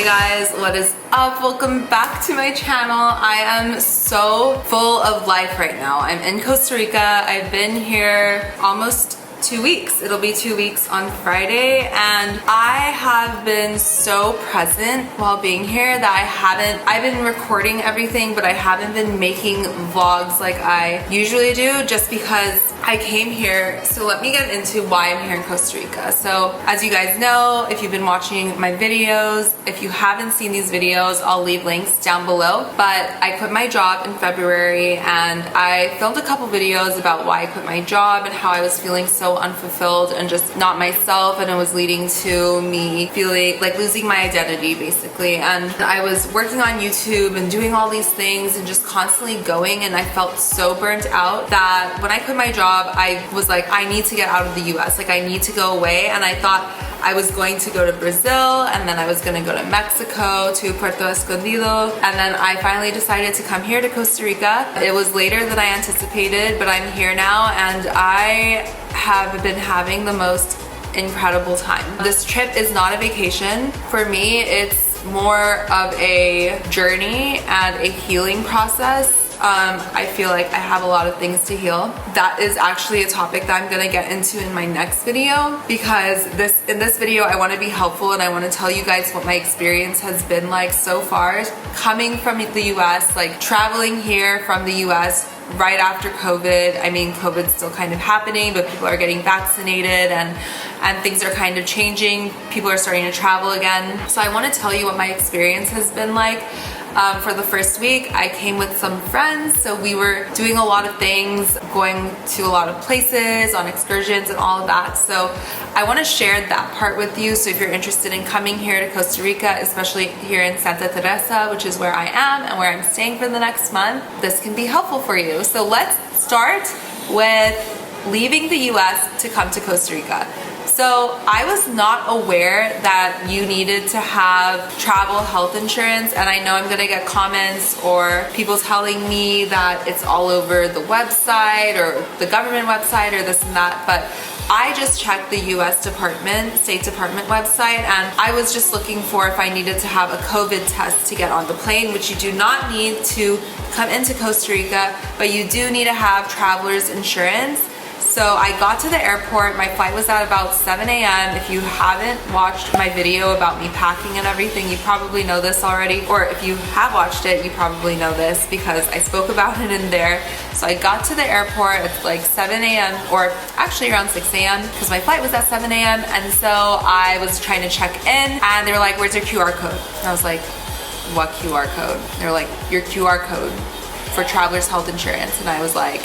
guys, what is up? Welcome back to my channel. I am so full of life right now. I'm in Costa Rica. I've been here almost 2 weeks. It'll be 2 weeks on Friday, and I have been so present while being here that I've been recording everything, but I haven't been making vlogs like I usually do just because I came here. So let me get into why I'm here in Costa Rica. So as you guys know, if you've been watching my videos, if you haven't seen these videos, I'll leave links down below. But I quit my job in February, and I filmed a couple videos about why I quit my job and how I was feeling so unfulfilled and just not myself, and it was leading to me feeling like losing my identity basically. And I was working on YouTube and doing all these things and just constantly going, and I felt so burnt out that when I quit my job, I was like, I need to get out of the US, like I need to go away. And I thought I was going to go to Brazil, and then I was going to go to Mexico, to Puerto Escondido, and then I finally decided to come here to Costa Rica. It was later than I anticipated, but I'm here now, and I have been having the most incredible time. This trip is not a vacation. For me, it's more of a journey and a healing process. I feel like I have a lot of things to heal. That is actually a topic that I'm gonna get into in my next video, because in this video I want to be helpful, and I want to tell you guys what my experience has been like so far coming from the US, like traveling here from the US right after COVID. I mean, COVID's still kind of happening, but people are getting vaccinated, and things are kind of changing. People are starting to travel again. So I want to tell you what my experience has been like. For the first week, I came with some friends, so we were doing a lot of things, going to a lot of places, on excursions and all of that. So I want to share that part with you. So if you're interested in coming here to Costa Rica, especially here in Santa Teresa, which is where I am and where I'm staying for the next month, this can be helpful for you. So let's start with leaving the US to come to Costa Rica. So I was not aware that you needed to have travel health insurance, and I know I'm gonna get comments or people telling me that it's all over the website or the government website or this and that, but I just checked the US State Department website, and I was just looking for if I needed to have a COVID test to get on the plane, which you do not need to come into Costa Rica, but you do need to have traveler's insurance. So I got to the airport. My flight was at about 7 a.m. If you haven't watched my video about me packing and everything, you probably know this already. Or if you have watched it, you probably know this because I spoke about it in there. So I got to the airport at like 7 a.m. or actually around 6 a.m. because my flight was at 7 a.m. And so I was trying to check in, and they were like, where's your QR code? And I was like, what QR code? They were like, your QR code for traveler's health insurance. And I was like,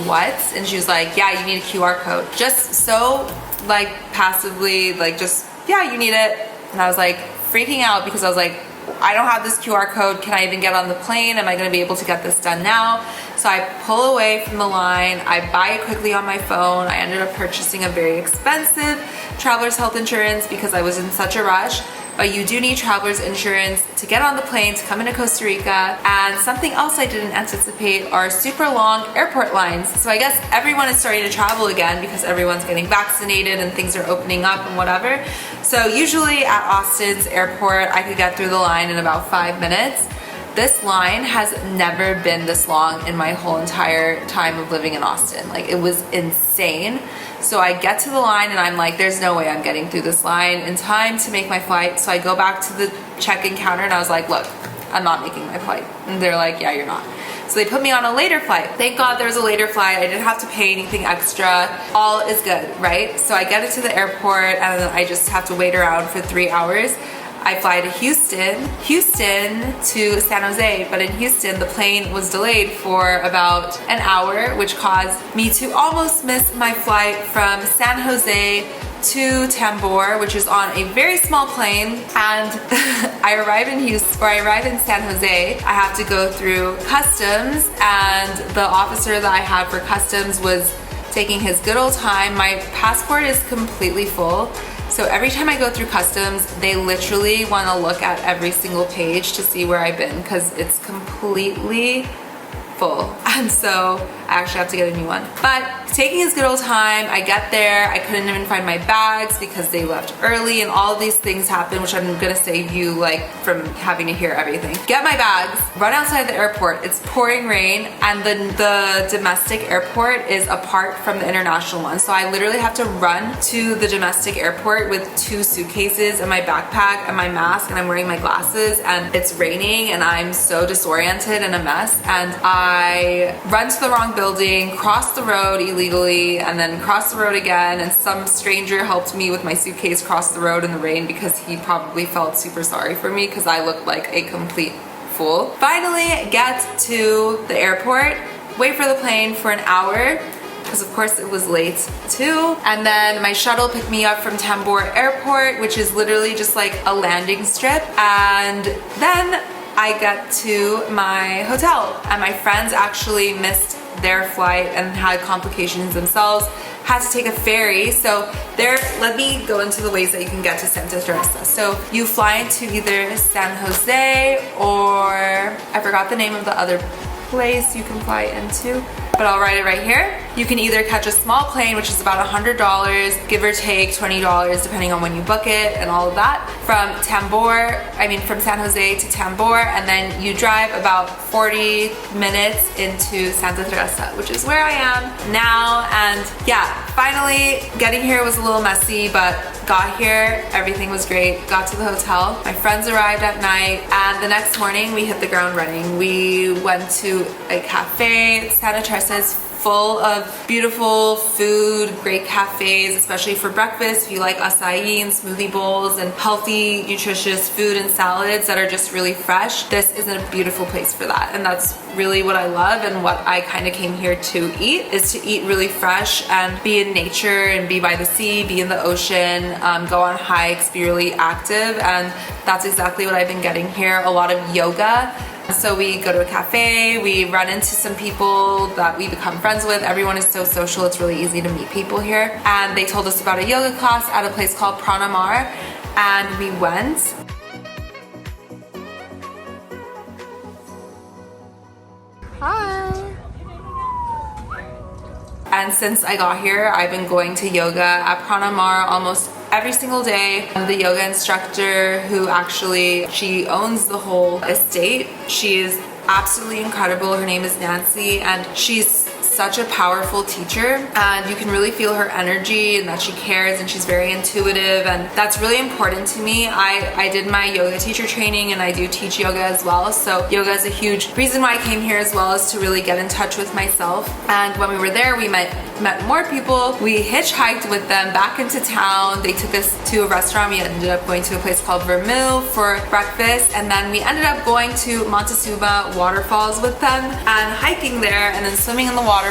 what? And she was like, yeah, you need a QR code. Just so like passively, like just, yeah, you need it. And I was like freaking out because I was like, I don't have this QR code. Can I even get on the plane? Am I gonna be able to get this done now? So I pull away from the line. I buy it quickly on my phone. I ended up purchasing a very expensive traveler's health insurance because I was in such a rush. But you do need traveler's insurance to get on the plane to come into Costa Rica. And something else I didn't anticipate are super long airport lines. So I guess everyone is starting to travel again because everyone's getting vaccinated and things are opening up and whatever. So usually at Austin's airport, I could get through the line in about 5 minutes. This line has never been this long in my whole entire time of living in Austin. Like, it was insane. So I get to the line and I'm like, there's no way I'm getting through this line in time to make my flight. So I go back to the check-in counter and I was like, look, I'm not making my flight. And they're like, yeah, you're not. So they put me on a later flight. Thank God there was a later flight. I didn't have to pay anything extra. All is good, right? So I get it to the airport, and then I just have to wait around for 3 hours. I fly to Houston to San Jose, but in Houston the plane was delayed for about an hour, which caused me to almost miss my flight from San Jose to Tambor, which is on a very small plane. And I arrive in San Jose. I have to go through customs, and the officer that I had for customs was taking his good old time. My passport is completely full. So every time I go through customs, they literally want to look at every single page to see where I've been, because it's completely full. And so I actually have to get a new one. But taking his good old time, I get there, I couldn't even find my bags because they left early and all of these things happen, which I'm gonna save you like from having to hear everything. Get my bags, run outside the airport, it's pouring rain, and the domestic airport is apart from the international one. So I literally have to run to the domestic airport with 2 suitcases and my backpack and my mask, and I'm wearing my glasses, and it's raining and I'm so disoriented and a mess. And I run to the wrong building, cross the road illegally, and then cross the road again, and some stranger helped me with my suitcase cross the road in the rain because he probably felt super sorry for me because I looked like a complete fool. Finally get to the airport, wait for the plane for an hour, because of course it was late too. And then my shuttle picked me up from Tambor Airport, which is literally just like a landing strip. And then I get to my hotel, and my friends actually missed their flight and had complications themselves, had to take a ferry. So there, let me go into the ways that you can get to Santa Teresa. So you fly into either San Jose, or I forgot the name of the other place you can fly into, but I'll write it right here. You can either catch a small plane, which is about $100, give or take $20 depending on when you book it and all of that, from San Jose to Tambor, and then you drive about 40 minutes into Santa Teresa, which is where I am now. And yeah, finally getting here was a little messy, but got here, everything was great. Got to the hotel, my friends arrived at night, and the next morning we hit the ground running. We went to a cafe. Santa Teresa is full of beautiful food, great cafes, especially for breakfast. If you like acai and smoothie bowls and healthy, nutritious food and salads that are just really fresh, this is a beautiful place for that. And that's really what I love, and what I kind of came here to eat, is to eat really fresh and be in nature and be by the sea, be in the ocean, go on hikes, be really active. And that's exactly what I've been getting here. A lot of yoga. So we go to a cafe, we run into some people that we become friends with. Everyone is so social, it's really easy to meet people here. And they told us about a yoga class at a place called Pranamar, and we went. Hi! And since I got here, I've been going to yoga at Pranamar almost every single day. The yoga instructor, who actually, she owns the whole estate, she is absolutely incredible. Her name is Nancy, and she's such a powerful teacher, and you can really feel her energy and that she cares, and she's very intuitive, and that's really important to me. I did my yoga teacher training, and I do teach yoga as well, so yoga is a huge reason why I came here, as well as to really get in touch with myself. And when we were there, we met more people. We hitchhiked with them back into town. They took us to a restaurant. We ended up going to a place called Vermeil for breakfast, and then we ended up going to Montezuma waterfalls with them and hiking there, and then swimming in the waterfall.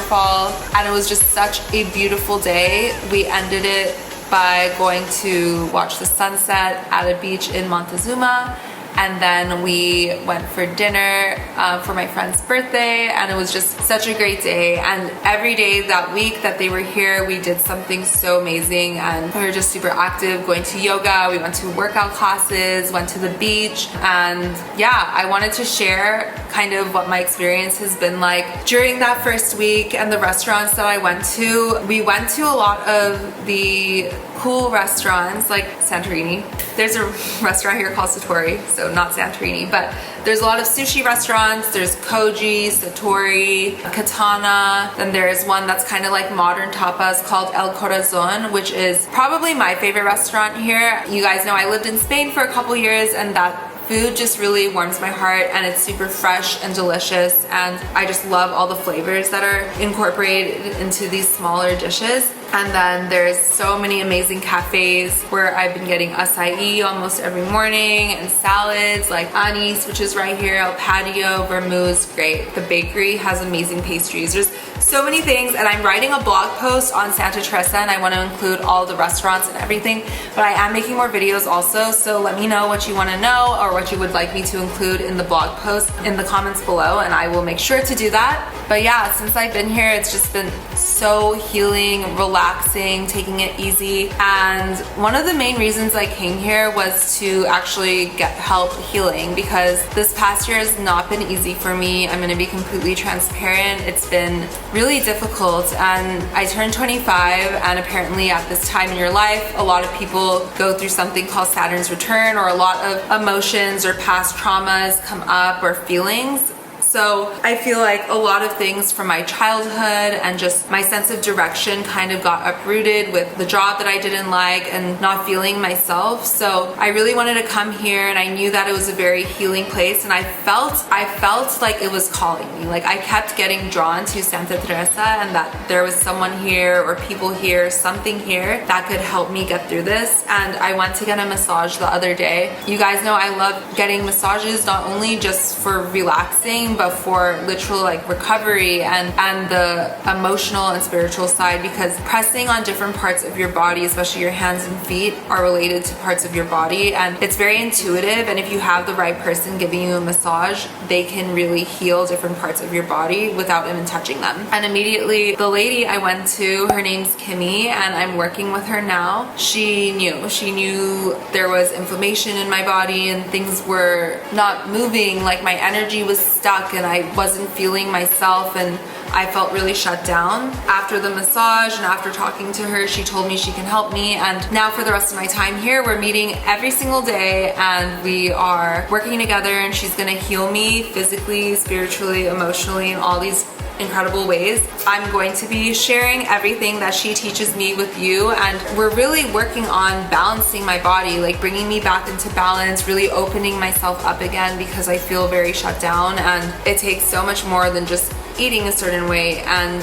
And it was just such a beautiful day. We ended it by going to watch the sunset at a beach in Montezuma, and then we went for dinner for my friend's birthday, and it was just such a great day. And every day that week that they were here, we did something so amazing, and we were just super active, going to yoga, we went to workout classes, went to the beach. And yeah, I wanted to share kind of what my experience has been like during that first week, and the restaurants that I went to. We went to a lot of the cool restaurants like Santorini. There's a restaurant here called Satori, so not Santorini, but there's a lot of sushi restaurants. There's Koji, Satori, Katana. Then there's one that's kind of like modern tapas called El Corazon, which is probably my favorite restaurant here. You guys know I lived in Spain for a couple years, and that food just really warms my heart, and it's super fresh and delicious, and I just love all the flavors that are incorporated into these smaller dishes. And then there's so many amazing cafes where I've been getting acai almost every morning, and salads like Anis, which is right here, El Patio, Vermouth's great. The bakery has amazing pastries. There's so many things, and I'm writing a blog post on Santa Teresa, and I want to include all the restaurants and everything, but I am making more videos also, so let me know what you want to know or what you would like me to include in the blog post in the comments below, and I will make sure to do that. But yeah, since I've been here, it's just been so healing, relaxing, relaxing, taking it easy. And one of the main reasons I came here was to actually get help healing, because this past year has not been easy for me. I'm gonna be completely transparent. It's been really difficult, and I turned 25, and apparently at this time in your life, a lot of people go through something called Saturn's return, or a lot of emotions or past traumas come up, or feelings. So I feel like a lot of things from my childhood and just my sense of direction kind of got uprooted with the job that I didn't like and not feeling myself. So I really wanted to come here, and I knew that it was a very healing place, and I felt like it was calling me. Like I kept getting drawn to Santa Teresa, and that there was someone here or people here, something here that could help me get through this. And I went to get a massage the other day. You guys know I love getting massages, not only just for relaxing, but for literal like recovery and the emotional and spiritual side, because pressing on different parts of your body, especially your hands and feet, are related to parts of your body, and it's very intuitive. And if you have the right person giving you a massage, they can really heal different parts of your body without even touching them. And immediately the lady I went to, her name's Kimmy, and I'm working with her now. She knew there was inflammation in my body and things were not moving, like my energy was stuck and I wasn't feeling myself, and I felt really shut down. After the massage and after talking to her, she told me she can help me, and now for the rest of my time here, we're meeting every single day and we are working together, and she's gonna heal me physically, spiritually, emotionally, in all these incredible ways. I'm going to be sharing everything that she teaches me with you, and we're really working on balancing my body, like bringing me back into balance, really opening myself up again, because I feel very shut down, and it takes so much more than just eating a certain way and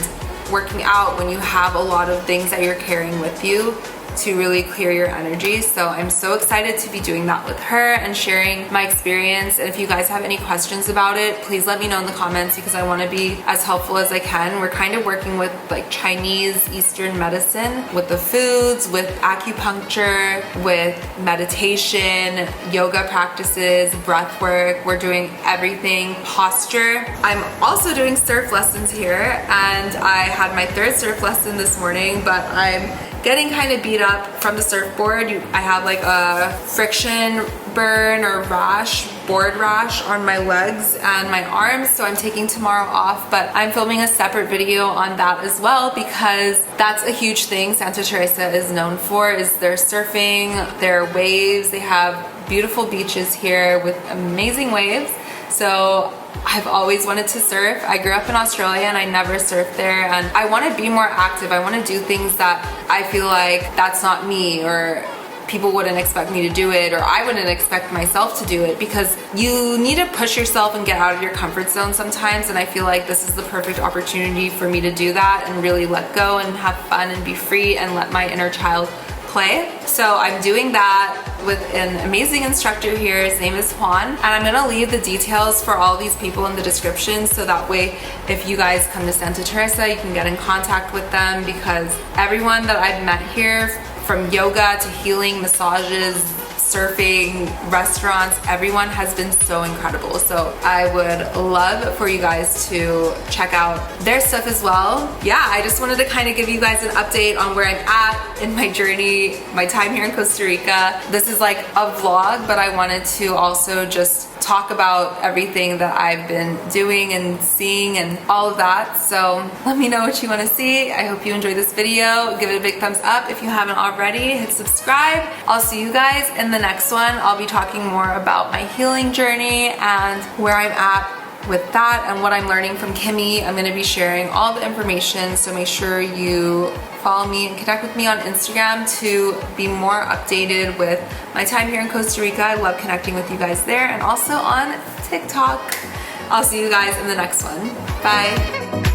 working out when you have a lot of things that you're carrying with you to really clear your energy. So I'm so excited to be doing that with her and sharing my experience. And if you guys have any questions about it, please let me know in the comments, because I want to be as helpful as I can. We're kind of working with like Chinese Eastern medicine, with the foods, with acupuncture, with meditation, yoga practices, breath work. We're doing everything, posture. I'm also doing surf lessons here, and I had my third surf lesson this morning, but I'm getting kind of beat up from the surfboard. I have like a friction burn or rash, board rash on my legs and my arms, so I'm taking tomorrow off, but I'm filming a separate video on that as well, because that's a huge thing Santa Teresa is known for, is their surfing, their waves. They have beautiful beaches here with amazing waves. So I've always wanted to surf. I grew up in Australia and I never surfed there, and I want to be more active. I want to do things that I feel like that's not me, or people wouldn't expect me to do it, or I wouldn't expect myself to do it, because you need to push yourself and get out of your comfort zone sometimes, and I feel like this is the perfect opportunity for me to do that and really let go and have fun and be free and let my inner child play. So I'm doing that with an amazing instructor here. His name is Juan, and I'm gonna leave the details for all these people in the description, so that way if you guys come to Santa Teresa, you can get in contact with them, because everyone that I've met here, from yoga to healing, massages, surfing, restaurants, everyone has been so incredible. So I would love for you guys to check out their stuff as well. Yeah, I just wanted to kind of give you guys an update on where I'm at in my journey, my time here in Costa Rica. This is like a vlog, but I wanted to also just talk about everything that I've been doing and seeing and all of that. So let me know what you want to see. I hope you enjoyed this video. Give it a big thumbs up if you haven't already. Hit subscribe. I'll see you guys in the next one. I'll be talking more about my healing journey and where I'm at with that and what I'm learning from Kimmy. I'm going to be sharing all the information, so make sure you follow me and connect with me on Instagram to be more updated with my time here in Costa Rica. I love connecting with you guys there, and also on TikTok. I'll see you guys in the next one. Bye.